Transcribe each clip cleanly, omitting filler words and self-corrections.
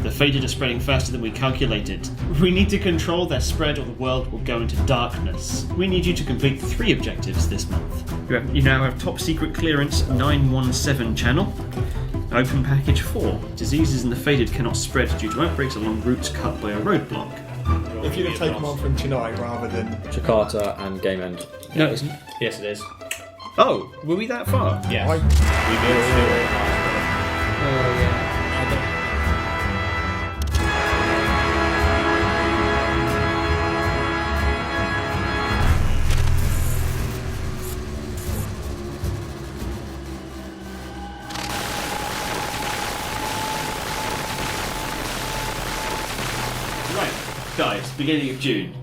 The faded are spreading faster than we calculated. We need to control their spread or the world will go into darkness. We need you to complete 3 objectives this month. You now have top secret clearance 917 channel. Open package 4. Diseases in the faded cannot spread due to outbreaks along routes cut by a roadblock. If you're going to take them on from tonight rather than Jakarta and Game End. No, it isn't. Yes, it is. Oh, were we that far? Yeah. I- We moved to Right, guys, beginning of June.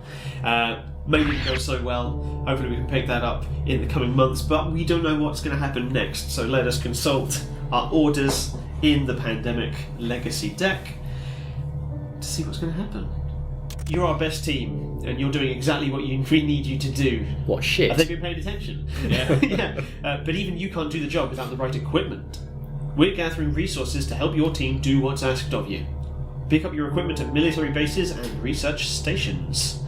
Maybe it goes so well. Hopefully we can pick that up in the coming months, but we don't know what's going to happen next, so let us consult our orders in the Pandemic Legacy deck to see what's going to happen. You're our best team, and you're doing exactly what we need you to do. What shit? Have they been paying attention? Yeah. Yeah. But even you can't do the job without the right equipment. We're gathering resources to help your team do what's asked of you. Pick up your equipment at military bases and research stations.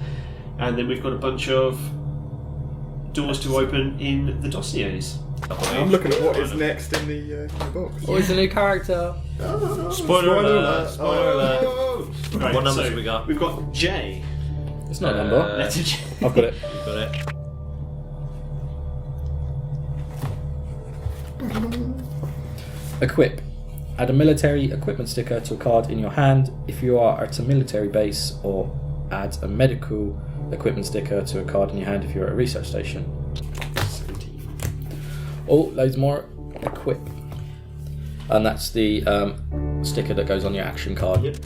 And then we've got a bunch of doors to open in the dossiers. I'm looking at what is next in the box. Oh, it's a new character. Spoiler alert! Spoiler alert! Right, What numbers so have we got? We've got J. It's not a number. Letter J. I've got it. You've got it. Equip. Add a military equipment sticker to a card in your hand if you are at a military base, or add a medical equipment sticker to a card in your hand if you're at a research station. 17. Oh, loads more. Equip. And that's the sticker that goes on your action card. Yep.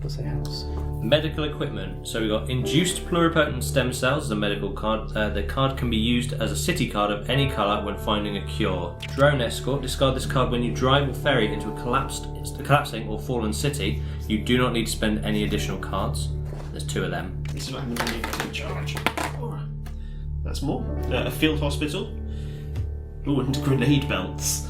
What's it house? Medical equipment. So we've got induced pluripotent stem cells as a medical card. The card can be used as a city card of any colour when finding a cure. Drone escort. Discard this card when you drive or ferry into a collapsing or fallen city. You do not need to spend any additional cards. There's 2 of them. This is not having any in charge. Alright. That's more. A field hospital. Ooh, and grenade belts.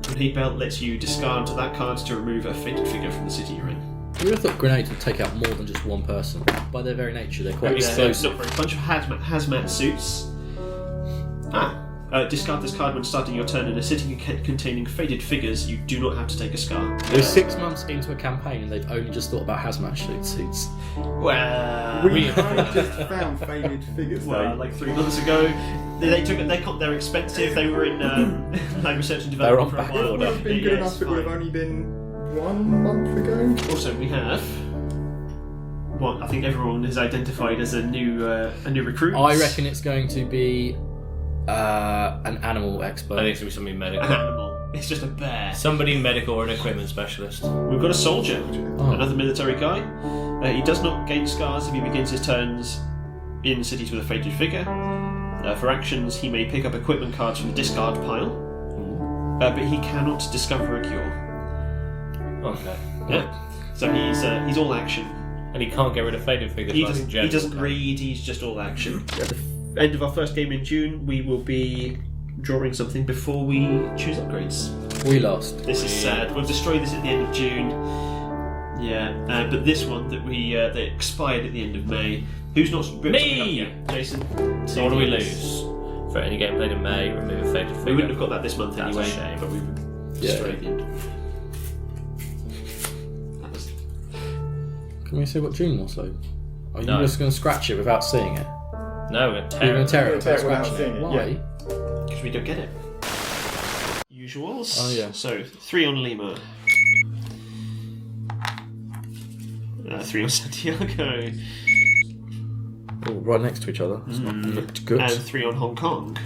Grenade belt lets you discard that card to remove a faded figure from the city you're in. You would have thought grenades would take out more than just one person. By their very nature, they're quite explosive. A bunch of hazmat suits. Discard this card when starting your turn in a city containing faded figures. You do not have to take a scar. We're 6 months into a campaign and they've only just thought about hazmat suits. Well, We just found faded figures though. like 3 months ago, they're expensive. They were in like research and They were on development for a back while. It would have been good enough if it would have only been 1 month ago. Also, we have what I think everyone has identified as a new recruit. I reckon it's going to be an animal expert. I think it's going to be somebody An medical. animal. It's just a bear. Somebody medical or an equipment specialist. We've got a soldier, another military guy. He does not gain scars if he begins his turns in cities with a faded figure. For actions, he may pick up equipment cards from the discard pile, but he cannot discover a cure. Okay. Yeah. So he's all action. And he can't get rid of faded figures. He like doesn't, Jen he doesn't can. read. He's just all action. At the end of our first game in June, we will be drawing something before we choose upgrades. We lost. This is sad. We'll destroy this at the end of June. Yeah, but this one that that expired at the end of May. Who's not ripped something up yet? Jason. So what do we lose? For any game played in May, remove a faded figure. We wouldn't have got that this month That's anyway. a shame. But we would destroy at the end. That was... Can we see what June was though? Are you No. just going to scratch it without seeing it? No, we're going to You're tear going it. to tear it Tear without it without scratching seeing it? it, Why? yeah. Because we don't get it. Usuals. Oh, yeah. So 3 on Lima. 3 on Santiago. Oh, right next to each other. That's not looked good. And 3 on Hong Kong.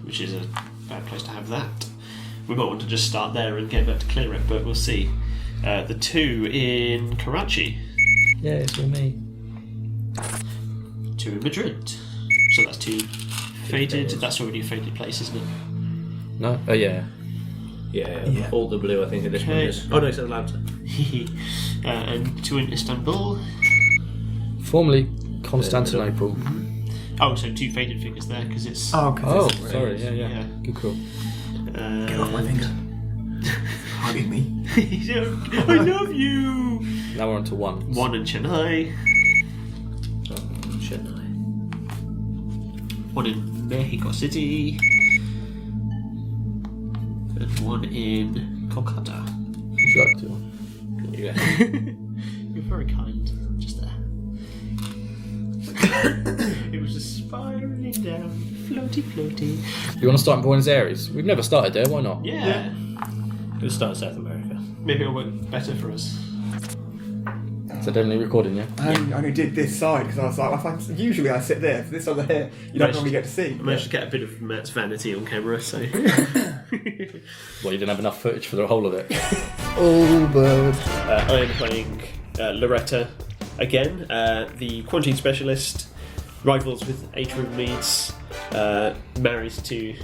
Which is a bad place to have that. We might want to just start there and get back to clear it, but we'll see. The 2 in Karachi. Yeah, it's all me. 2 in Madrid. So that's 2 faded. That's already a faded place, isn't it? No? Oh, yeah. Yeah, all the blue I think this one Okay. is. Oh no, it's Atlanta. And 2 in Istanbul. Formerly Constantinople. Oh, so 2 faded figures there because it's. Oh, sorry. Yeah. Yeah. Good call. Get off my finger. leaving me. I love you. Now we're on to 1. 1 in Chennai. Chennai. 1 in Mexico City. And 1 in Kolkata. Would you like to? Yeah. You're very kind. Just there. It was just spiraling down. Floaty, floaty. You want to start in Buenos Aires? We've never started there, why not? Yeah. We'll start in South America. Maybe it'll work better for us. So definitely recording, yeah? I only did this side because I was like, usually I sit there. For this over here, you don't normally get to see. I managed to get a bit of Matt's vanity on camera, so. Well, you didn't have enough footage for the whole of it. Oh, bird. I am playing Loretta again, the quarantine specialist, rivals with H. Ruben Meads, married to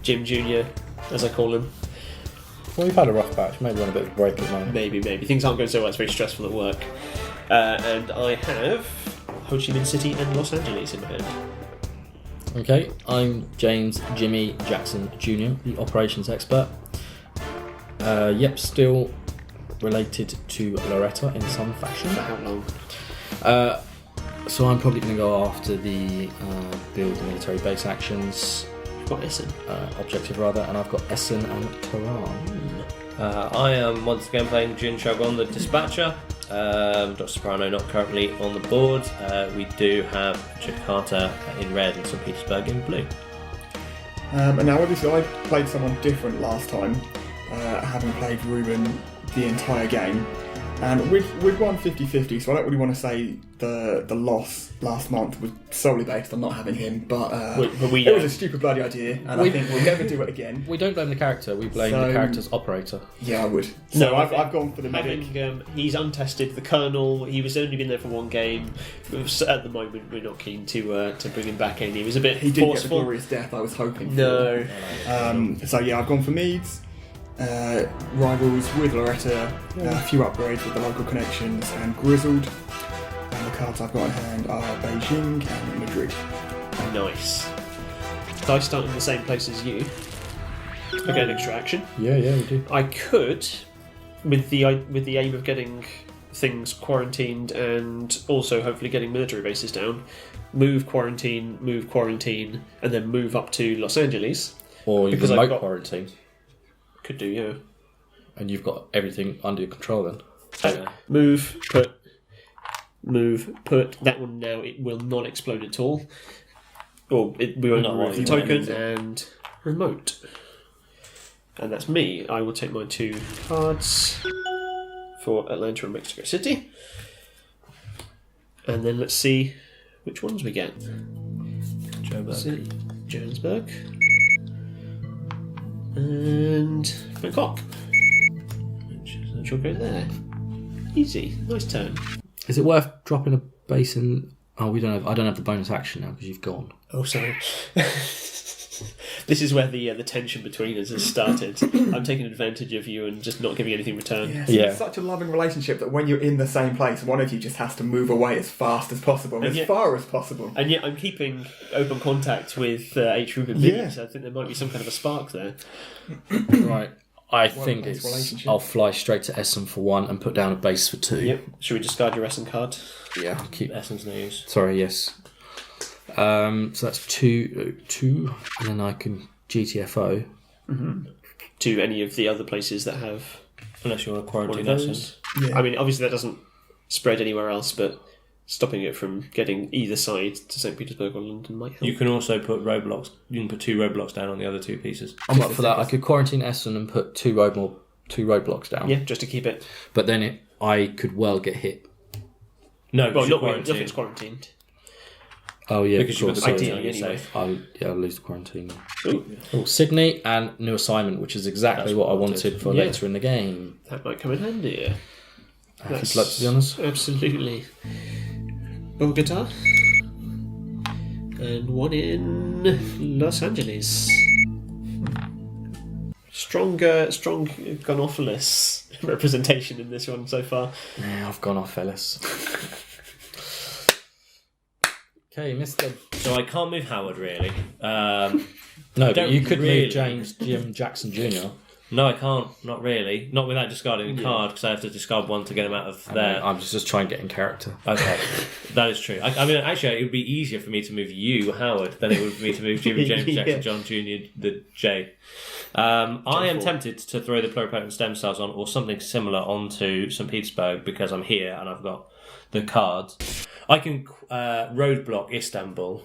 Jim Jr., as I call him. Well, we've had a rough patch. Maybe on a bit of a break at the moment. Maybe. Things aren't going so well, it's very stressful at work. And I have Ho Chi Minh City and Los Angeles in my hand. Okay, I'm James Jimmy Jackson Jr., the operations expert. Still related to Loretta in some fashion. For how long? So I'm probably going to go after the build military base actions. Got Essen. Objective rather, and I've got Essen and Tehran. I am once again playing Jin Shogun, the dispatcher. Dr. Soprano not currently on the board. We do have Jakarta in red and St. Petersburg in blue. And now obviously I played someone different last time, having played Ruben the entire game. And we'd won 50-50, so I don't really want to say the loss last month was solely based on not having him, but it was a stupid bloody idea, and I think we'll never do it again. We don't blame the character, we blame the character's operator. Yeah, I would. So I've gone for the medic. He's untested. The Colonel, he was only been there for 1 game. At the moment, we're not keen to bring him back in. He was a bit He did forceful. get the glorious death I was hoping for. No. I've gone for Meads. Rivals with Loretta, a few upgrades with the local connections, and Grizzled. And the cards I've got in hand are Beijing and Madrid. Nice. Did I start in the same place as you? I get an extra action. Yeah, we do. I could, with the aim of getting things quarantined and also hopefully getting military bases down, move quarantine, and then move up to Los Angeles. Or you Because remote I've got- quarantine, Could do, yeah. and you've got everything under your control then. Move, put. That one now, it will not explode at all. Or we won't Not remove the really, token, no. and remote. And that's me. I will take my 2 cards for Atlanta and Mexico City. And then let's see which ones we get. Johannesburg. And Bangkok. Which will go there. Easy. Nice turn. Is it worth dropping a base in... Oh, I don't have the bonus action now because you've gone. Oh, sorry. This is where the tension between us has started. I'm taking advantage of you and just not giving anything in return. It's such a loving relationship that when you're in the same place, one of you just has to move away as fast as possible, far as possible. And yet I'm keeping open contact with H. Ruben Meads, so I think there might be some kind of a spark there. Right. I think nice it's... relationship. I'll fly straight to Essen for 1 and put down a base for 2. Yep. Should we discard your Essen card? Yeah. I'll keep... Essen's news. Sorry, yes. So that's 2, and then I can GTFO. To any of the other places that have Unless you want to one quarantine of Essen. those. Yeah. I mean, obviously that doesn't spread anywhere else, but stopping it from getting either side to St. Petersburg or London might help. You can also put roadblocks. You can put 2 roadblocks down on the other 2 pieces. I'm up for that. I could quarantine Essen and put 2 roadblocks down. Yeah, just to keep it. But then I could well get hit. No, Well, because not nothing's quarantined. Oh yeah, Because of you've got course. the Ideally, quarantine, you're anyway. safe. I'll lose the quarantine. Ooh, Sydney and new assignment, which is exactly That's what I what I wanted for Yeah. later in the game. that might come in handy. If you'd like to be honest. Absolutely. Bogota. And 1 in Los Angeles. Strong Gonophilus representation in this one so far. Yeah, I've gone off, fellas. Okay, Mr. So I can't move Howard really. No, but don't you could really- move James Jim Jackson Jr. No, I can't. Not really. Not without discarding a card, because I have to discard one to get him out of there. I'm just trying to get in character. Okay, that is true. I mean, actually, it would be easier for me to move you, Howard, than it would for me to move Jimmy James Jackson John Jr. the J. I am tempted to throw the pluripotent stem cells on, or something similar, onto St. Petersburg, because I'm here and I've got the cards. I can roadblock Istanbul.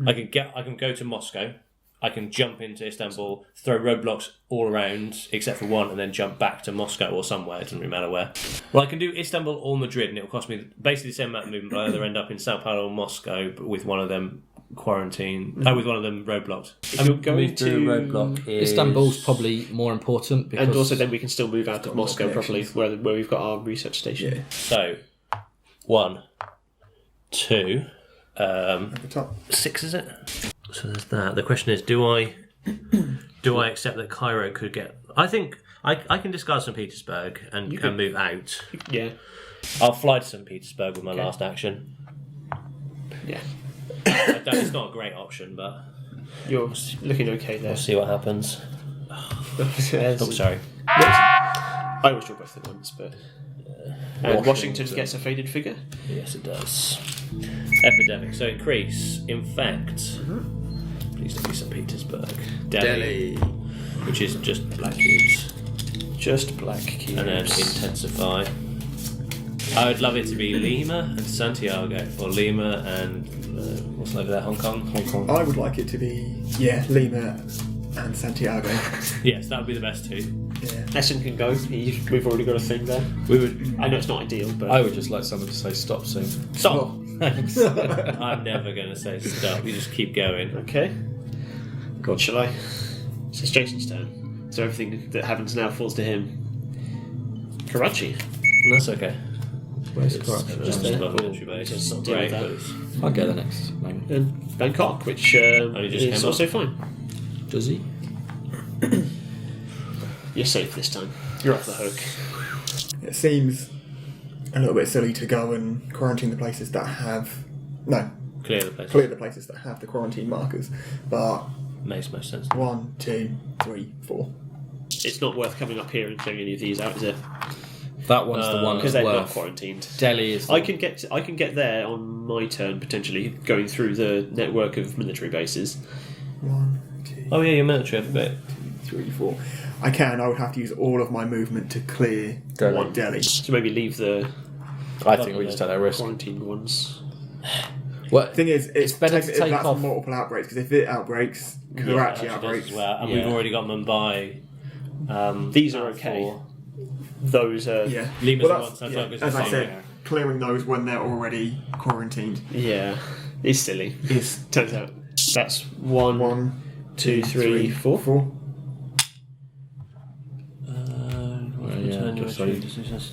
I can go to Moscow. I can jump into Istanbul, throw roadblocks all around, except for one, and then jump back to Moscow or somewhere. It doesn't really matter where. Well, I can do Istanbul or Madrid, and it will cost me basically the same amount of movement, but I either end up in Sao Paulo or Moscow, but with one of them with one of them roadblocks. I'm going to roadblock is... Istanbul's probably more important, because... And also then we can still move out of Moscow properly, where we've got our research station. Yeah. So, 1, 2... At the top. 6, is it? So there's that. The question is, do I accept that Cairo could get... I think I can discard St. Petersburg and move out. Yeah. I'll fly to St. Petersburg with my last action. Yeah. It's not a great option, but... You're looking okay there. We'll see what happens. Oh, sorry. I always draw both at once, but... And Washington gets a faded figure? Yes, it does. Epidemic. So increase. Infect. Please don't be St. Petersburg. Delhi. Which is just black cubes. Just black cubes. And then intensify. I would love it to be Lima and Santiago. Or Lima and... what's over there? Hong Kong? I would like it to be, Lima and Santiago. Yes, that would be the best two. Yeah. Essen can go. We've already got a thing there. We would. I know it's not ideal, but... I would just like someone to say stop soon. Stop! Thanks. I'm never going to say stop. You just keep going. Okay. God, shall I? So it's Jason's turn. So everything that happens now falls to him. Karachi. That's okay. Where's It's Karachi? just there. above military base. Just It's not deal great, with but that. it's... I'll get the next name. And Bangkok, which Only just is came also up. fine. Does he? You're safe this time. You're off the hook. It seems a little bit silly to go and quarantine the places that have... No, Clear the place. clear the places that have the quarantine markers. But Makes most sense. 1, 2, 3, 4. It's not worth coming up here and clearing any of these out, is it? That one's the one Because that's they're not worth. quarantined. Delhi is. I can get there on my turn potentially, going through the network of military bases. 1, 2, Oh yeah, you're military, I forgot. 3, 4. I would have to use all of my movement to clear Delhi. So maybe leave the I think we just take that risk. quarantined ones. Well, Thing is, it's better to take that's off. multiple outbreaks, because if it outbreaks, Karachi actually does outbreaks. as well. And yeah. we've already got Mumbai. These are okay. Those are Yeah. Lima's Well, the that's, one, yeah, Santiago's as the I same. said, clearing those when they're already quarantined yeah. It's silly. is Turns out that's 1, 1, 2, 3, 4. 4. yeah, just so you-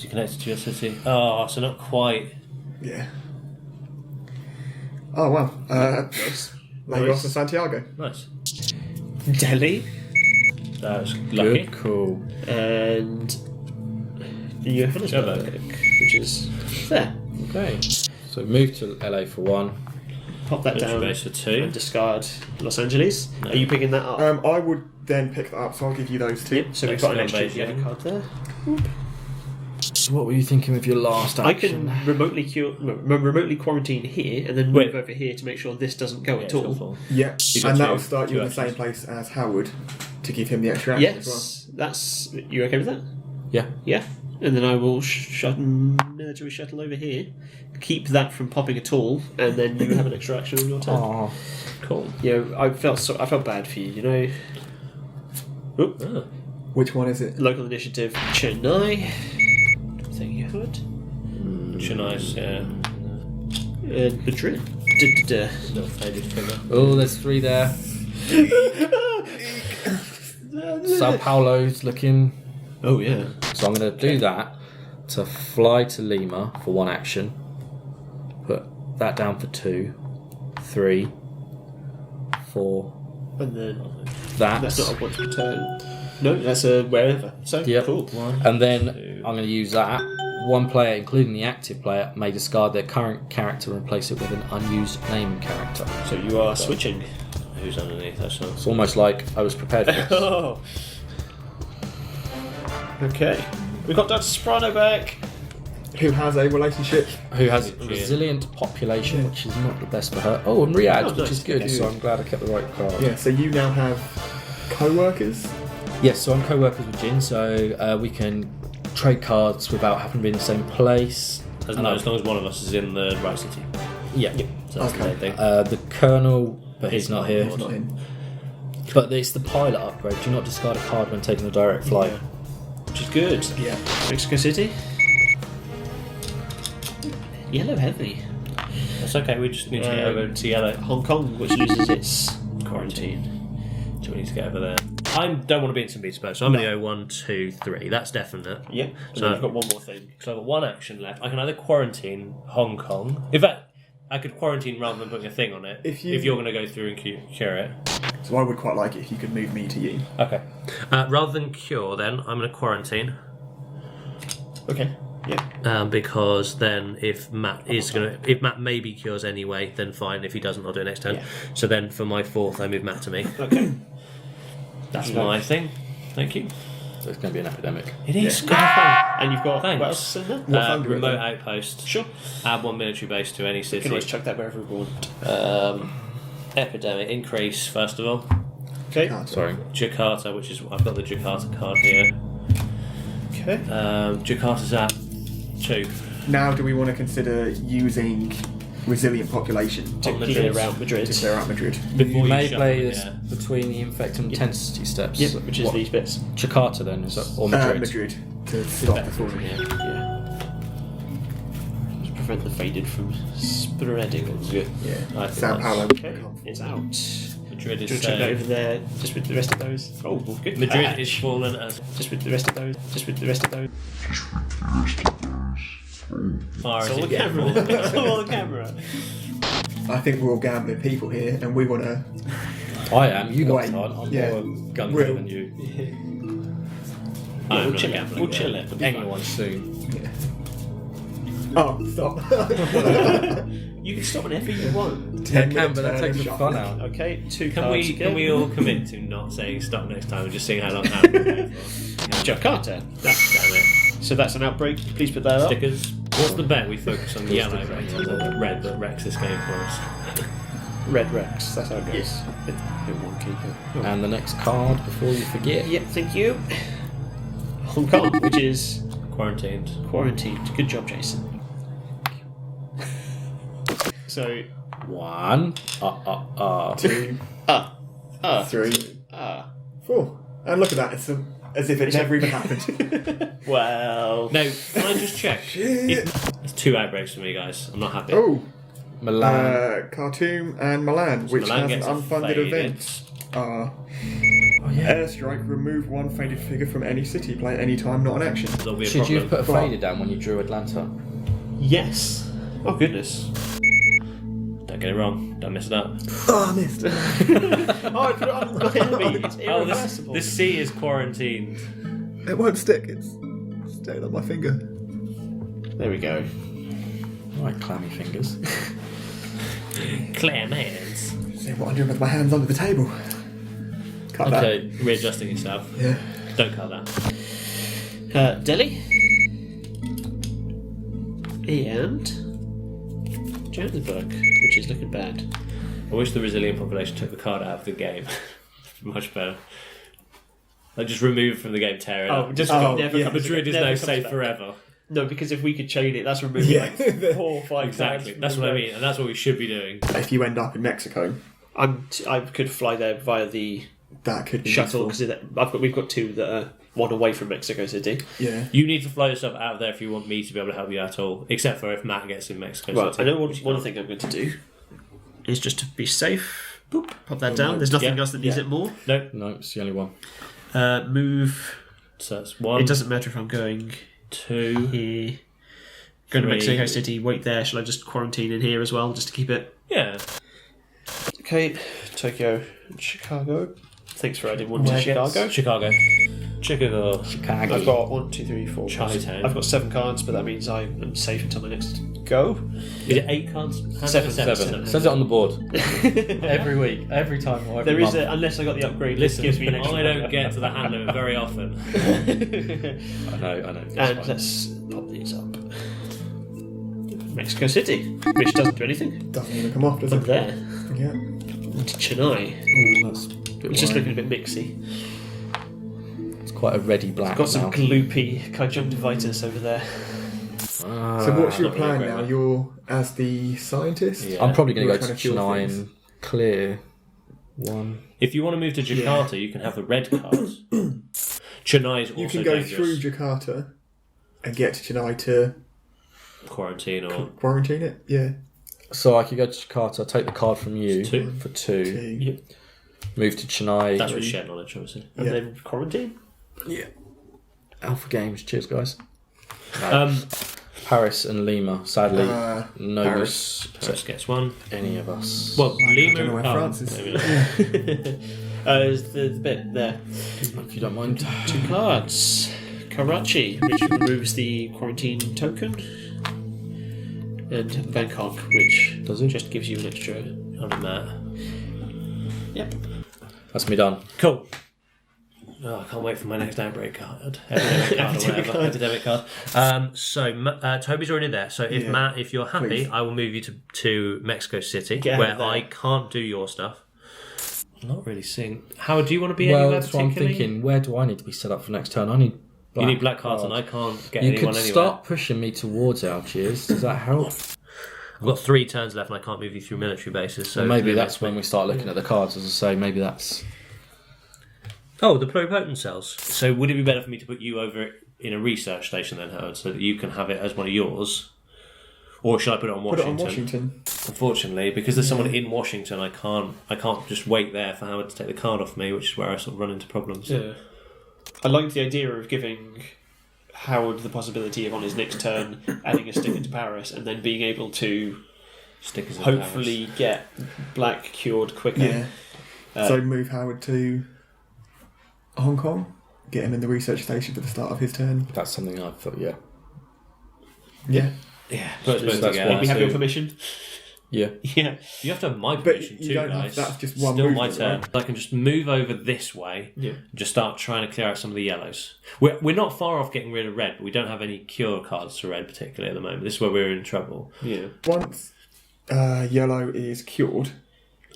Connected to your city. Oh, so not quite. Yeah. Oh wow. Nice. Lagos and Santiago. Nice. Delhi That was lucky. Good, cool. and Johannesburg, which is there. Okay. So move to LA for 1. Pop that Military down base for 2. and discard Los Angeles. No. Are you picking that up? I would then pick that up, so I'll give you those two. Yep. So we've got an Next extra base, yellow yeah. card there. So what were you thinking with your last I action? can remotely quarantine here and then move Wait. over here to make sure this doesn't go Yeah, at it's all. full. Yeah, You got and that'll two- start you two in the same actions. place as Howard to give him the extra action as well. Yes, that's. You okay with that? Yeah. Yeah. And then I will military shuttle over here, keep that from popping at all, and then you have an extra action on your turn. Oh. Cool. Yeah, I felt bad for you. You know. Oop. Oh. Which one is it? Local initiative Chennai. Thank you, Howard. Chennai's, yeah. And Madrid. Little faded figure. Oh, there's 3 there. Sao Paulo's looking. Oh yeah. So I'm going to do that to fly to Lima for 1 action. Put that down for 2, 3, 4. And then That's not a once per turn. No, that's a wherever. So Yep. cool. And then I'm going to use that. 1 player, including the active player, may discard their current character and replace it with an unused name character. So you are switching. Who's underneath? That's not. It's almost like I was prepared for this. Oh, Okay. We've got Dr. Soprano back. Who has a relationship? Who has a resilient population, which is not the best for her. Oh, and Riyadh, which nice. is good. So I'm glad I kept the right card. Yeah, so you now have co-workers. Yes, so I'm co-workers with Jin, so we can trade cards without having to be in the same place. As long as one of us is in the right city. Yeah. So that's the main thing. The Colonel, but he's not here. He's not in. But it's the pilot upgrade. Do not discard a card when taking a direct flight. Which is good. Yeah. Mexico City. Yellow heavy. That's okay, we just need to get over to yellow. Hong Kong, which loses its quarantine. So we need to get over there. I don't want to be in St. Petersburg, so I'm going to go 1, 2, 3. That's definite. Yeah. So So I've got one more thing. So I've got one action left. I can either quarantine Hong Kong. In fact, I could quarantine rather than putting a thing on it. If you're going to go through and cure it. So I would quite like it if you could move me to you. Okay. Rather than cure, then I'm going to quarantine. Okay. Yeah. Because then if Matt maybe cures anyway, then fine. If he doesn't, I'll do it next turn. Yeah. So then for my 4th, I move Matt to me. Okay. That's my thing. Thank you. So it's going to be an epidemic. It is. And you've got Thanks. what else in there? What fund do we Remote have? outpost. Sure. Add 1 military base to any You city. can always chuck that wherever we want. Epidemic increase first of all. Okay. Sorry. Jakarta, which is I've got the Jakarta card here. Okay. Jakarta's at 2. Now, do we want to consider using resilient population To Madrid. clear out Madrid. to clear out Madrid? Before You may shuffle play it, this yeah. between the infect and intensity steps. Yep, which is What? these bits. Jakarta then, is that, or Madrid? Madrid to stop the falling. Yeah. Just prevent the faded from spreading. Yeah. I think Sao that's- Paulo. Okay. It's out. Madrid Do you is want to check that over there just with the rest of those? Oh, good. Madrid catch. is fallen as Just with the rest of those. Just with the rest of those. far It's as all it the camera. gets. It's all the camera. I think we're all gambling people here, and we want to. I am. You Wait, guys aren't. I'm yeah. more gun Real. than you. I'm We'll not chill it. gambling, We'll yeah. chill it. It'll be fine. Anyone soon. Oh, stop! You can stop whenever you want. I can, but that takes the fun out. Okay, 2 Can cards we again. can we all commit to not saying stop next time and just seeing how long how we go for? Jakarta. Damn it. So that's an outbreak. Please put that up. Stickers. What's the bet? We focus on the yellow rather than red that wrecks this game for us. Red Rex. That's how it goes. Yes. Bit wonky. But... And the next card before you forget. Yep, thank you. Hong Kong, which is Quarantined. quarantined. Good job, Jason. So, 1. 2, 3, 4, and look at that! It's as if it never even happened. well, No, can I just check? Shit. It's 2 outbreaks for me, guys. I'm not happy. Oh, Milan. Khartoum and Milan, which Milan has gets an a unfunded faded. event. Oh, yeah. Airstrike, remove 1 faded figure from any city, play at any time, not an action. There'll be a Should you problem. have put a fader down when you drew Atlanta? yes. Oh goodness. Don't get it wrong. Don't mess it up. Oh, I missed. Oh, I put it on my enemy. It's Oh, irreversible. this C is quarantined. It won't stick, it's staying on my finger. There we go. Right, clammy fingers. Clam hands. See what I'm doing with my hands under the table. Cut that. Okay, readjusting yourself. Yeah. Don't cut that. Delhi. And Johannesburg, which is looking bad. I wish the resilient population took the card out of the game. Much better. Like just remove it from the game, tear it up. just Oh, never yeah. comes Madrid is never now comes safe back. forever. No, because if we could chain it, that's removing Yeah. like 4 or 5 Exactly. cards That's from what I the- mean, and that's what we should be doing. If you end up in Mexico, I could fly there via the that could be shuttle useful. because we've got 2 that are 1 away from Mexico City. Yeah. You need to fly yourself out of there if you want me to be able to help you at all. Except for if Matt gets in Mexico Well, I City. know one thing I'm going to do is just to be safe. Boop, pop that down. There's nothing Yeah. else that needs it more. No, No, it's the only one. Move. so that's 1, It doesn't matter if I'm going 2, here. Going to 3. Mexico City, wait there. Shall I just quarantine in here as well, just to keep it? Yeah. Okay, Tokyo and Chicago. Thanks for adding one to Chicago. Chicago. Chicago. Chicago. I've got 1, 2, 3, 4. Chinatown. I've got 7 cards, but that means I am safe until my next go. Is it 8 cards? 7. Says it on the board. Every week. Every time. Or every There is month. unless I got the upgrade. Listen, gives me an extra. I don't get to the hand limit very often. I know. It's And fine. let's pop these up. Mexico City, which doesn't do anything. Doesn't even come off, does Up it? there. Yeah. Into Chennai, Ooh, that's a bit which is worrying. looking a bit mixy. It's quite a ready black. Got some now. gloopy conjunctivitis over there. So what's your not really plan great, now? mate. You're as the sscientist? Yeah. I'm probably going You're to go to trying to kill Chennai things. and clear one. If you want to move to Jakarta, you can have the red cards. Chennai is also You can go dangerous. through Jakarta and get to Chennai to Quarantine or... quarantine it? Yeah. So I could go to Jakarta, take the card from you 2. for 2, To- move to Chennai. That's with shared knowledge, obviously. And Yeah. then quarantine. Alpha Games. Cheers, guys. Um, Paris and Lima. Sadly, no Paris. use Paris gets 1. to any of us. Well, Lima... don't know where France is. maybe not. Is the bit there. if you don't mind. 2 cards. Karachi, which removes the quarantine token. And Bangkok, which Does it? just gives you an extra. On a mat. Yep. That's me done. Cool. Oh, I can't wait for my next outbreak card. Epidemic card or whatever. Epidemic card. Toby's already there. So if Yeah. Matt, if you're happy, Please. I will move you to Mexico City, Get out where of there. I can't do your stuff. I'm not really seeing. How do you want to be Well, anywhere that's what I'm particularly? thinking. Where do I need to be set up for next turn? I need. You need black cards, and I can't get You anyone could anywhere. start pushing me towards Algiers. Does that help? I've got 3 turns left, and I can't move you through military bases. So So maybe that's when we start looking at the cards. As I say, maybe that's. Oh, the pluripotent cells. So would it be better for me to put you over in a research station then, Howard, so that you can have it as one of yours? Or should I put it on Put it Washington? on Washington. Unfortunately, because there's someone in Washington, I can't just wait there for Howard to take the card off me, which is where I sort of run into problems. Yeah. I like the idea of giving Howard the possibility of on his next turn adding a sticker to Paris and then being able to Stickers in hopefully get black cured quicker. Yeah. So move Howard to Hong Kong. Get him in the research station for the start of his turn. That's something I thought. Yeah. Yeah. Yeah, but that's that's why. We have your permission. Yeah. Yeah. You have to have my But permission you too, don't have- guys. that's just one Still my movement, turn. right? I can just move over this way. Yeah. And just start trying to clear out some of the yellows. We're not far off getting rid of red, but we don't have any cure cards for red particularly at the moment. This is where we're in trouble. Yeah. Once yellow is cured,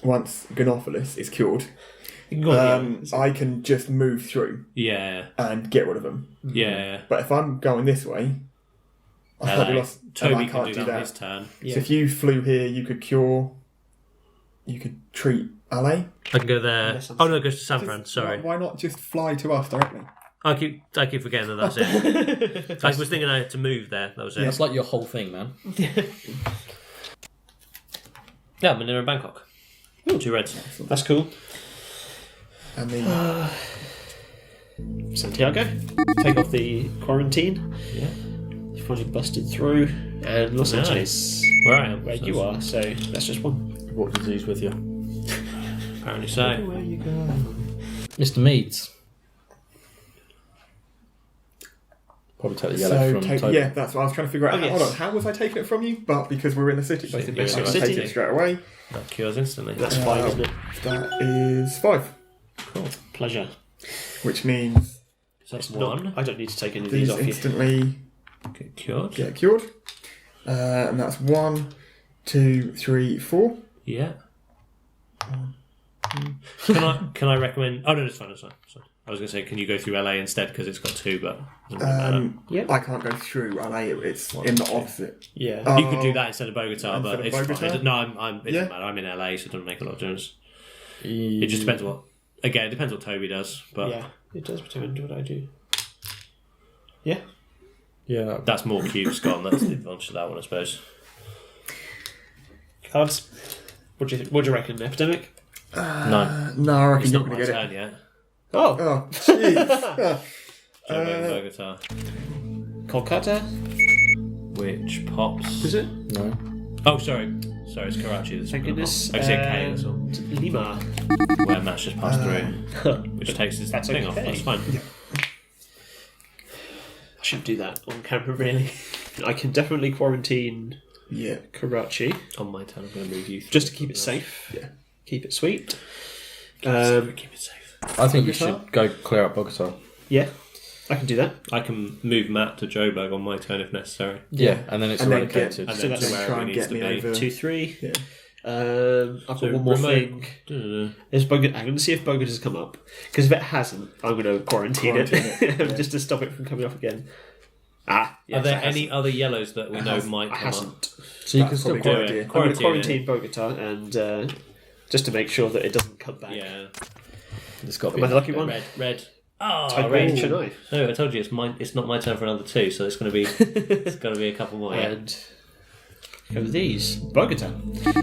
once Gonophilis is cured, I can just move through Yeah, and get rid of them. yeah. But if I'm going this way, I've probably lost. and Toby I can can't do do that on that. his turn. So if you flew here, you could cure. You could treat LA. I can go there. Yes, I'm Oh no, it goes to San Fran. Just- Sorry, Why not just fly to us directly? I keep forgetting that that's it. I was thinking I had to move there. That was it. That's like your whole thing, man. Yeah, I'm in Bangkok. Ooh, 2 reds. That's cool. And the Santiago. Take off the quarantine. Yeah. You finally busted through. And Los Nice. Angeles. Where I am. Where you are, so that's just one. What disease with you? Apparently so. Where you go? Mr. Meads. Probably take the yellow from Toby. yeah, that's what I was trying to figure out. Oh, yes. Hold on, how was I taking it from you? But because we're in the city, Both in I Mexico can City. take it straight away. That cures instantly. That's 5, isn't it? That is 5, cool. Pleasure. which means So that's Not- 1. I don't need to take any of these these off you. instantly Get cured. get cured. And that's 1, 2, 3, 4. Yeah. Can I recommend? Oh no, it's fine. It's fine. I was going to say, can you go through LA instead because it's got 2, but it doesn't really matter. Yep. I can't go through LA. It's in the opposite. Yeah. You could do that instead of Bogota, but Instead it's of fine. Bogota? No, it Yeah. doesn't matter. I'm in LA, so it doesn't make a lot of difference. It just depends what. Again, it depends what Toby does, but Yeah. It does depend what I do. Yeah. Yeah. that's more cubes gone. That's the advantage of that one, I suppose. Cards. What do you reckon? Epidemic? No, No, I reckon it's you're not going my to get turn it. yet. Oh. Oh, jeez. Bogota, Kolkata? which pops. Is it? No. Oh, sorry, it's Karachi. That's Thank goodness. I say K. That's all. Lima. Where Matt's just passed through, which takes his That's thing off. okay. That's fine. Should do that on camera, really. I can definitely quarantine Karachi. On my turn, I'm going to move you. Just to keep it safe. Yeah. Keep it sweet. Keep it safe. I think you should go clear up Bogota. Yeah, I can do that. I can move Matt to Joburg on my turn if necessary. Yeah, and then it's And then eradicated. And So then that's to where try it and needs get to me be. over. 2, 3. Yeah. I've got So one more remote- thing. Is I'm going to see if Bogota has come up. Because if it hasn't, I'm going to quarantine it. Just to stop it from coming up again. Yes, Are there it any hasn't. other yellows that we know might It come up? hasn't. So you can That's still probably a good quarantine. idea. I'm going to Quarantine quarantine Bogota and just to make sure that it doesn't come back. Yeah. It's got to Am be I the lucky one? Red. Oh, I range, shouldn't I? No, I told you it's mine. It's not my turn for another 2, so it's going to be. It's going to be a couple more. Yeah. And go with these. Bogota.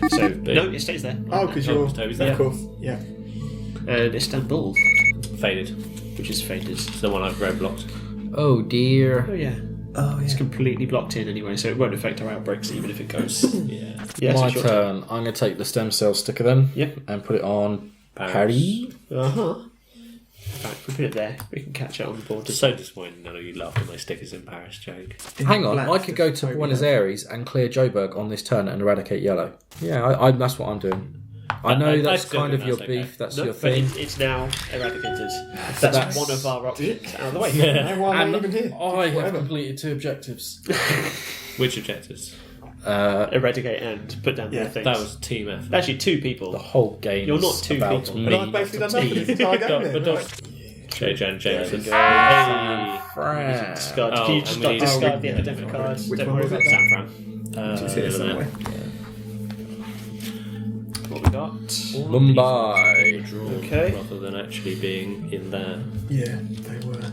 So, no, it stays there. Oh, because you're... Toby's Of there. course, yeah. And Istanbul, Faded. which is faded. It's the one I've red blocked. Oh dear. Oh, yeah. Oh, It's completely blocked in anyway, so it won't affect our outbreaks even if it goes. Yeah. Yeah, My it's your turn. turn. I'm going to take the stem cell sticker then. Yep. And put it on Paris. Paris. Uh-huh. Right, we put it there. We can catch it on the board. It's so disappointing none of you laughed at my stickers in Paris joke. Hang on, Black I could go to Toby Buenos has. Aires and clear Joburg on this turn and eradicate yellow. Yeah, I that's what I'm doing. I know I that's still kind think of your that's okay. beef, that's No, your but thing. it's now eradicated. That's That's- one of our options out of the way. No, why am And I even here? I have Whatever. completed 2 objectives. Which objectives? Eradicate and put down Yeah, the things. That was team effort. Actually 2 people. The whole game You're not is 2 about people. me. But I've basically done nothing this entire game then. But right? don't- J-Jan Jameson. Hey. Discard. Oh, Can you and just we need- discard the yeah. epidemic cards? Which Don't one worry was about it? that. Saffron. It's here somewhere. What we got? Mumbai. Draw Okay. rather than actually being in there. Yeah, they were.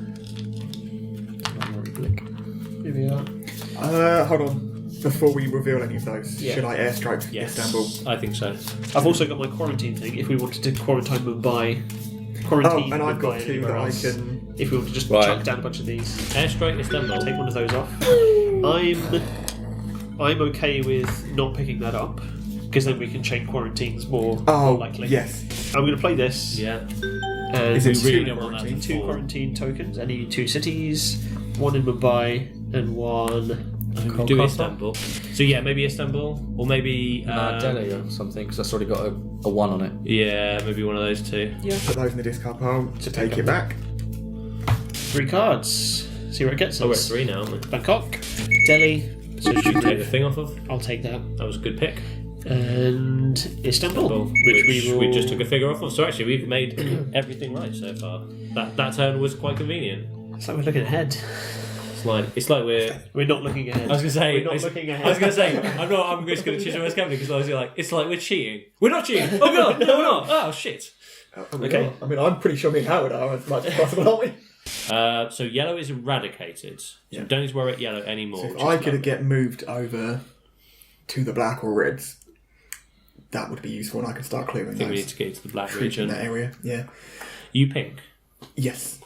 Here we are. Hold on. Before we reveal any of those, Yeah. should I airstrike Yes. Istanbul? I think so. I've also got my quarantine thing. If we wanted to quarantine Mumbai, Oh, quarantine and I've got Mumbai 2 anywhere that I else. can... If we want to just Right. chuck down a bunch of these, Airstrike Istanbul. take one of those off. I'm okay with not picking that up because then we can chain quarantines more Oh, likely. yes. I'm going to play this. Yeah. And Is it we really 2 don't want that quarantines? to 2 fall. quarantine tokens. I need 2 cities, 1 in Mumbai and 1. We do Istanbul. So yeah, maybe Istanbul or maybe Delhi or something, because that's already got a 1 on it. Yeah, maybe one of those 2. Put those in the discard pile to take it back. 3 cards. See where it gets Oh, we're at us. 3 now, aren't we? Bangkok, Delhi. So should we take the thing off of? I'll take that. That was a good pick. And Istanbul, Which we will. we just took a figure off of. So actually, we've made everything right so far. That turn was quite convenient. It's like we're looking ahead. It's like We're not looking ahead. I was gonna say. We're not looking ahead. I was gonna say. I'm just gonna choose my company because I was like, it's like we're cheating. We're not cheating. Oh god, no, we're not. Oh shit. Okay. I mean, I'm pretty sure me and Howard are as much as possible, aren't we? So yellow is eradicated. So we don't need to worry about yellow anymore. If which I is could lovely. get moved over to the black or reds, that would be useful, and I could start clearing I think we need those to get into the black trees in region. that area. Yeah. You pink. Yes.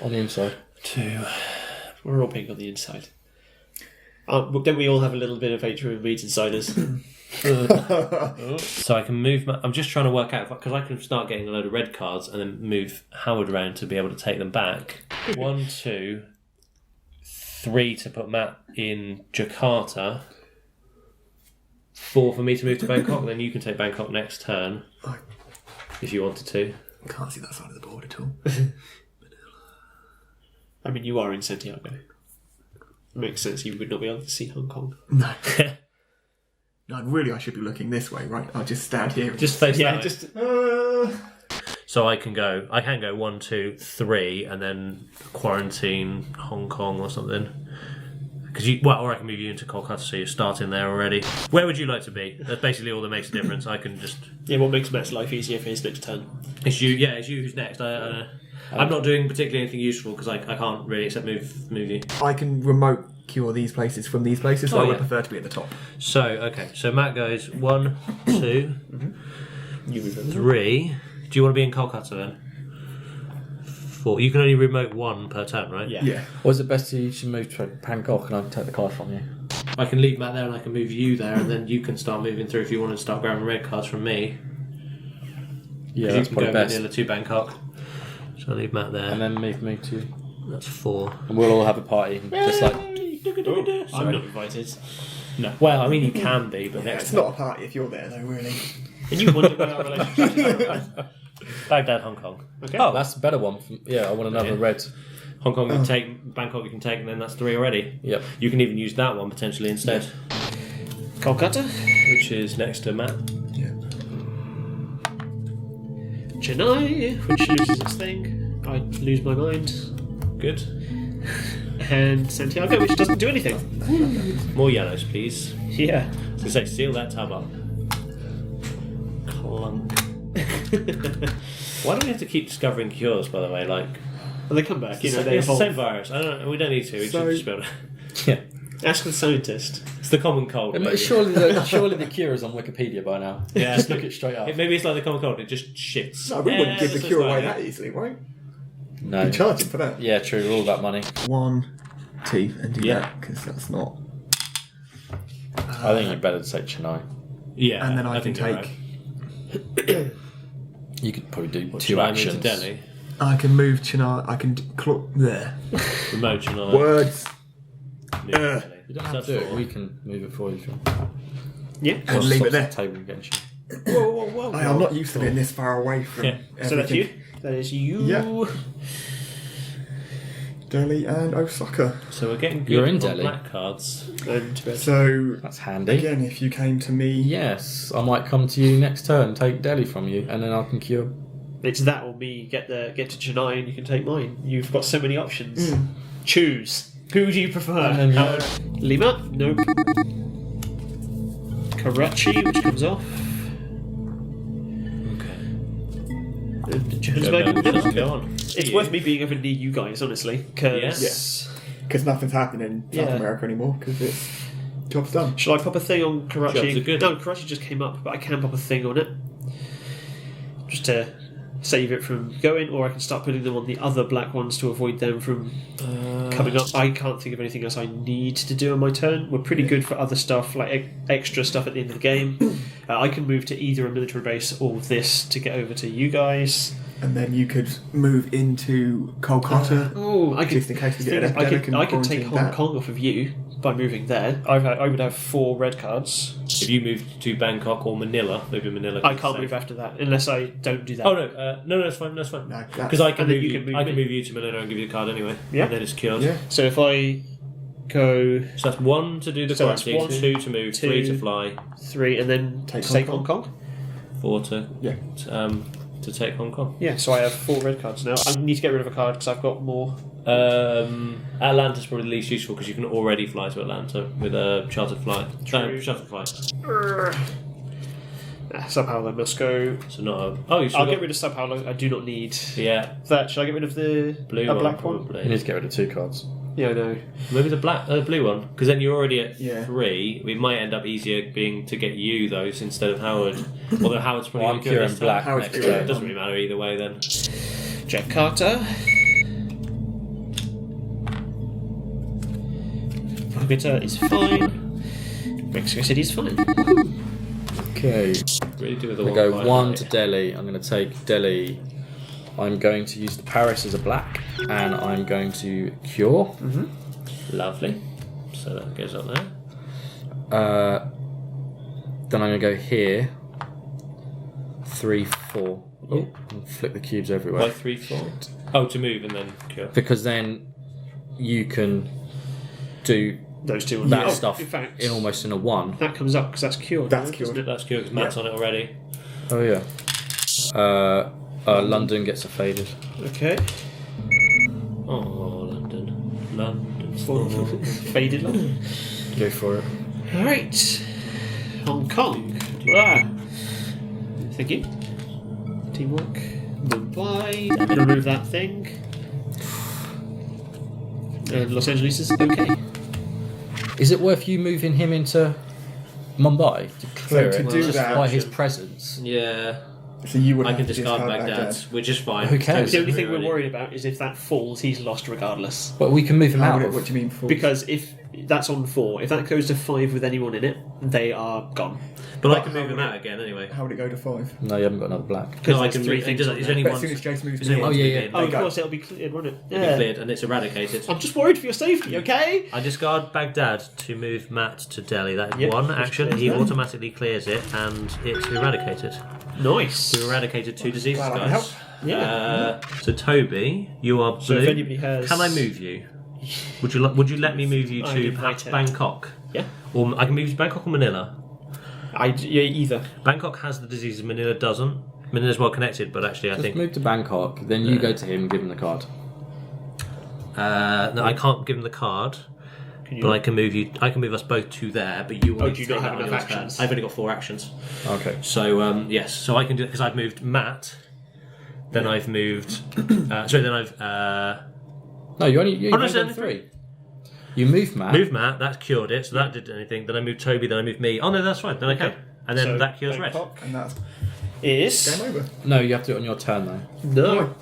On the inside. 2. We're all pink on the inside. But then we all have a little bit of hatred and weeds inside us. So I can move. I'm just trying to work out because I can start getting a load of red cards and then move Howard around to be able to take them back. 1, 2, 3 to put Matt in Jakarta. 4 for me to move to Bangkok. Then you can take Bangkok next turn if you wanted to. Can't see that side of the board at all. I mean, you are in Santiago. Makes sense. You would not be able to see Hong Kong. No. No, really, I should be looking this way, right? I'll just stand here. Just face that way. just. So I can go 1, 2, 3, and then quarantine Hong Kong or something. Or I can move you into Kolkata, so you're starting there already. Where would you like to be? That's basically all that makes a difference. I can just. Yeah, what makes Matt's life easier for his next turn? It's you. Yeah, it's you who's next. I'm not doing particularly anything useful because I can't really except move you. I can remote cure these places from these places, so Oh, I would yeah. prefer to be at the top. So okay, so Matt goes 1, 2, You move over. 3. Do you want to be in Kolkata then? 4. You can only remote 1 per turn, right? Yeah. Yeah. Or is it best to move to Bangkok and I can take the card from you? I can leave Matt there and I can move you there, and then you can start moving through if you want to start grabbing red cards from me. Yeah, You that's can probably go best. vanilla to Bangkok. So I'll leave Matt there. And then move me to... That's 4. And we'll all have a party, just like I'm not invited. No. Well, I mean, you can be, but next It's not a party if you're there, though, really. And you wonder about our relationship. Baghdad, Hong Kong. Okay. oh, that's the better one. I want another red. Hong Kong you can take, Bangkok you can take, and then that's 3 already. Yep. You can even use that one potentially instead, Kolkata. which is next to Matt. Yeah. Chennai, which loses its thing. I lose my mind. Good. And Santiago, which doesn't do anything. More yellows, please. Yeah. I was going to say, seal that tab up. Clunk. Why do we have to keep discovering cures, by the way? Like, And they come back, you know, they it's the evolve. same virus. I don't know. We don't need to. We So- should just be able to. Yeah. Ask the scientist. It's the common cold. maybe. Surely the cure is on Wikipedia by now. Yeah. Just look it straight up. Maybe it's like the common cold. It just shits. No, we wouldn't give the that's cure right, away yeah. that easily, right? No. You charge him for that. Yeah, true. All about money. 1 teeth and do Yeah. that, because that's not... I think you'd better say Chennai. Yeah. And then I can think you're take... right. You could probably do What, 2 Chennai into actions. Delhi. I can move Chennai, I can... there. Remote Chennai. Words. New Delhi. You don't So have to that's do it. 4. We can move it for you. Yeah. And leave it there. Table against you. Whoa. I'm not used to being this far away from Yeah. everything. So that's you? That is you. Yeah. Delhi and Osaka. So we're getting good You're in on Delhi. black cards. And So, That's handy. again, if you came to me... Yes, I might come to you next turn, take Delhi from you, and then I can cure. it's that or me get to Chennai and you can take mine. You've got so many options. Choose. Who do you prefer? And then Howard? Lima? Nope. Karachi, which comes off. Okay. And Johannesburg. Doesn't go on. It's worth me being over near you guys, honestly, because Because nothing's happening in South Yeah. America anymore, because it's... Job's done. shall I pop a thing on Karachi? Jobs are good. No, Karachi just came up, but I can pop a thing on it just to save it from going, or I can start putting them on the other black ones to avoid them from coming up. I can't think of anything else I need to do on my turn. We're pretty good for other stuff, like extra stuff at the end of the game. I can move to either a military base or this to get over to you guys. And then you could move into Kolkata. Oh, I could. Just in case we get an I epidemic could and take quarantine Hong that. Kong off of you by moving there. I would have 4 red cards. If you moved to Bangkok or Manila, maybe Manila. I can't move after that unless I don't do that. Oh no, that's fine. That's fine. No, Because I can and then move you you. can move I can me. move you to Manila and give you the card anyway. Yeah. And then it's cured. Yeah. So if I go So that's 1 to do the So that's quarantine, 1, 2 to move, 2, 3 to fly, 3 and then Take take Hong Hong Kong. 4 to Yeah. to take Hong Kong. Yeah, so I have 4 red cards now. I need to get rid of a card because I've got more. Atlanta's probably the least useful because you can already fly to Atlanta with a chartered flight. True. Chartered flight. Sao Paulo must go. So not a. Oh, you still I'll got, get rid of Sao Paulo. I do not need Yeah, that. Should I get rid of the blue a one black one? probably. You need to get rid of 2 cards. Yeah, I know. Maybe the blue one, because then you're already at Yeah. 3. It might end up easier being to get you those instead of Howard. Although Howard's probably Well, I'm gonna go curing this time. black Howard's next curing turn. It doesn't really matter either way then. Jakarta. Bogota is fine. Mexico City is fine. Okay. Really do with the I'm one going to go quite 1 high. to Delhi. I'm going to take Delhi. I'm going to use the Paris as a black, and I'm going to cure. Lovely. So that goes up there. Then I'm going to go here. 3, 4. Oh, and flick the cubes everywhere. By 3, 4. Oh, to move and then cure. Because then you can do Those 2 that Oh, stuff in fact, almost in a 1. that comes up because that's cured. That's now, cured. isn't it? That's cure because Matt's on it already. Oh yeah. London gets a faded. Okay. Oh, London. London. Faded London. Go for it. Alright. Hong Kong. Ah. Thank you. Teamwork. Mumbai. I'm going to remove that thing. And Los Angeles is okay. Is it worth you moving him into Mumbai to clear to it do just that- by his presence? Yeah. So you would I have can to discard Baghdad, which is fine. Okay. The only thing we're worried about is if that falls, he's lost regardless. But we can move him out. What do you mean? False? Because if that's on 4, if that goes to 5 with anyone in it, they are gone. But I can move him out again anyway. How would it go to 5? No, you haven't got another black. Because No, I there's can 3 move. things. Is only But one. as soon as Jason moves Is to only one yeah, to yeah. begin. Oh, of go. course, it'll be cleared, won't it? It'll be cleared and it's eradicated. I'm just worried for your safety, okay? I discard Baghdad to move Matt to Delhi. That is Yep, one which action. clears He that. automatically clears it and it's eradicated. Nice. You eradicated 2 diseases, Glad I can guys. Yeah. So Toby, you are blue. So if anybody has... Can I move you? Would you let me move you I'd to invite perhaps it. Bangkok? Yeah. Or I can move you to Bangkok or Manila. Yeah, either. Bangkok has the diseases, Manila doesn't. Manila's well connected, but actually I Just think move to Bangkok, then you go to him and give him the card. no, I can't give him the card. But I can move you. I can move us both to there. But you will. need do you to not take have that on enough your turn. actions? I've only got 4 actions. Okay. So yes, so I can do it because I've moved Matt. Then I've moved. Sorry, then I've No, you only no, done only 3. You move Matt. moved Matt. That cured it. So that did anything. Then I moved Toby. Then I moved me. Oh no, that's fine. Then okay. And then So, that cures red. Bangkok And that's is... game over. No, you have to do it on your turn though. No.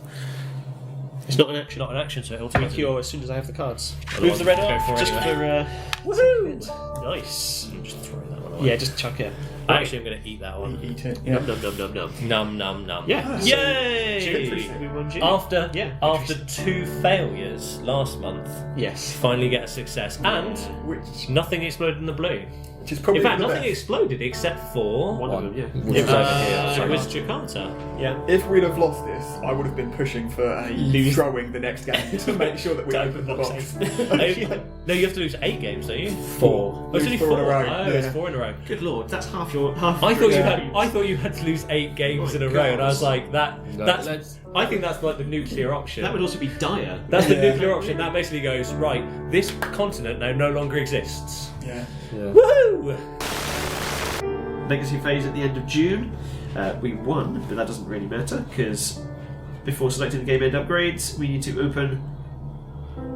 It's not an action. Not an action, so it'll I'll take cure as soon as I have the cards. Otherwise, Move the red go off, for it just anyway. for... Woohoo! Nice. Just throw that one away. Yeah, just chuck it. Actually, I'm going to eat that one. Eat it. Yeah. Num num num num num. Num num num. Yeah. Yay! We won June. After Yeah. after 2 failures last month, Yes. finally get a success, and Which nothing exploded in the blue. is probably In fact, for the nothing best. exploded except for One of them, yeah. Which is over it here. was Jakarta. Yeah. If we'd have lost this, I would have been pushing for a throwing the next game to make sure that we To opened the open box. box. No, you have to lose 8 games, don't you? 4. Oh, it's only 4 in a 4. row, Oh, it's yeah. 4 in a row. Good lord, that's half your... half I thought your I thought you had to lose 8 games My in a row, and I was God. like, No, that's. let's- I think that's like the nuclear option. That would also be dire. That's the Yeah. nuclear option. That basically goes right. This continent now no longer exists. Yeah. Yeah. Woohoo! Legacy phase at the end of June. We won, but that doesn't really matter because before selecting the game end upgrades, we need to open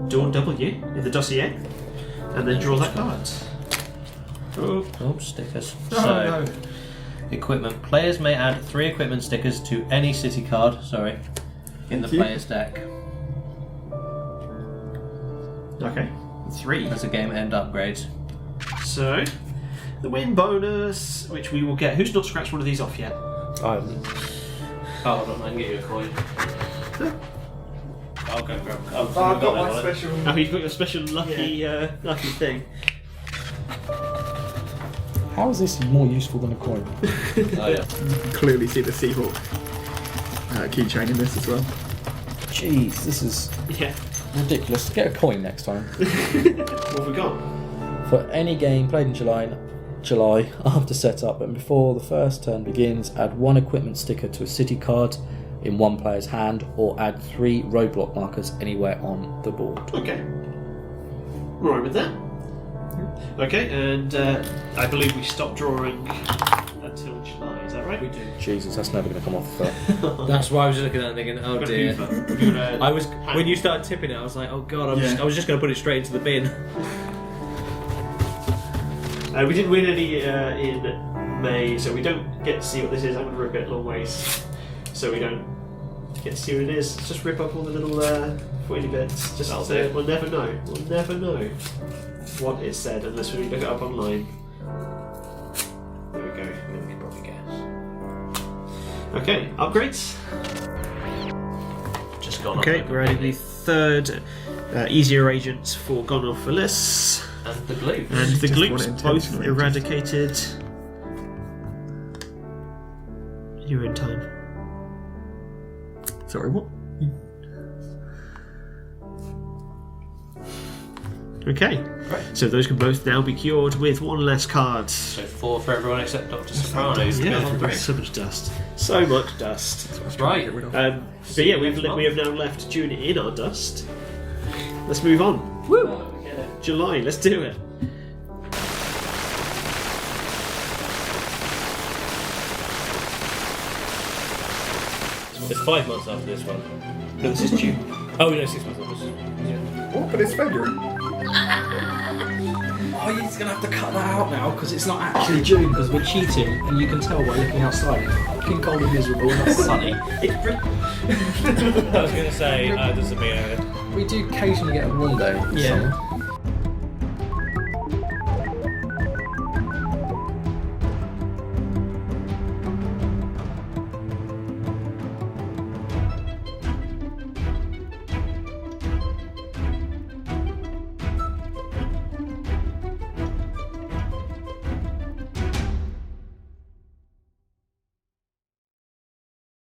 door W in the dossier and then draw that card. Oh, stickers. Oh, So, no. equipment. Players may add 3 equipment stickers to any city card. Sorry, in the Thank you. player's deck. Okay, 3. That's a game end upgrade. So, the win bonus, which we will get. Who's not scratched one of these off yet? I haven't. Oh, hold on, I can get you a coin. I'll go grab. I've got my special. Oh, you've got your special lucky lucky thing. How is this more useful than a coin? Oh yeah. You can clearly see the Seahawk keychain in this as well. Jeez, this is Yeah. ridiculous. Get a coin next time. What have we got? For any game played in July after setup and before the first turn begins, add 1 equipment sticker to a city card in one player's hand, or add 3 roadblock markers anywhere on the board. Okay. We're right with that. Okay, and I believe we stopped drawing until July, is that right? We do. Jesus, that's never going to come off. That's why I was just looking at it thinking, oh dear. I was Hand. when you started tipping it, I was like, oh god, Yeah. I was just going to put it straight into the bin. We didn't win any in May, so we don't get to see what this is. I'm going to rip it long ways, so we don't get to see what it is. Let's just rip up all the little foily bits. Just That'll to, do. we'll never know. We'll never know what it said unless we look it up online. There we go. Then we can probably guess. Okay, upgrades. Just gone Okay, off we're adding the 3rd easier agents for Gone Off for Lists. and the glue. And the Just gloops one both intentional eradicated. You're in time. Sorry, what? Okay, so those can both now be cured with 1 less card. So 4 for everyone except Dr. Sopranos. Yeah, so much dust. So much dust. That's right. But yeah, we have now left June in our dust. Let's move on. Woo! July, let's do it. There's 5 months after this one. No, this is June. Oh no, 6 months after this. What? But it's February. Oh, you're just going to have to cut that out now because it's not actually June because we're cheating and you can tell by looking outside. fucking cold and miserable, not sunny. It's Britain. I was going to say, this will be a... We do occasionally get a warm day in the Yeah. summer.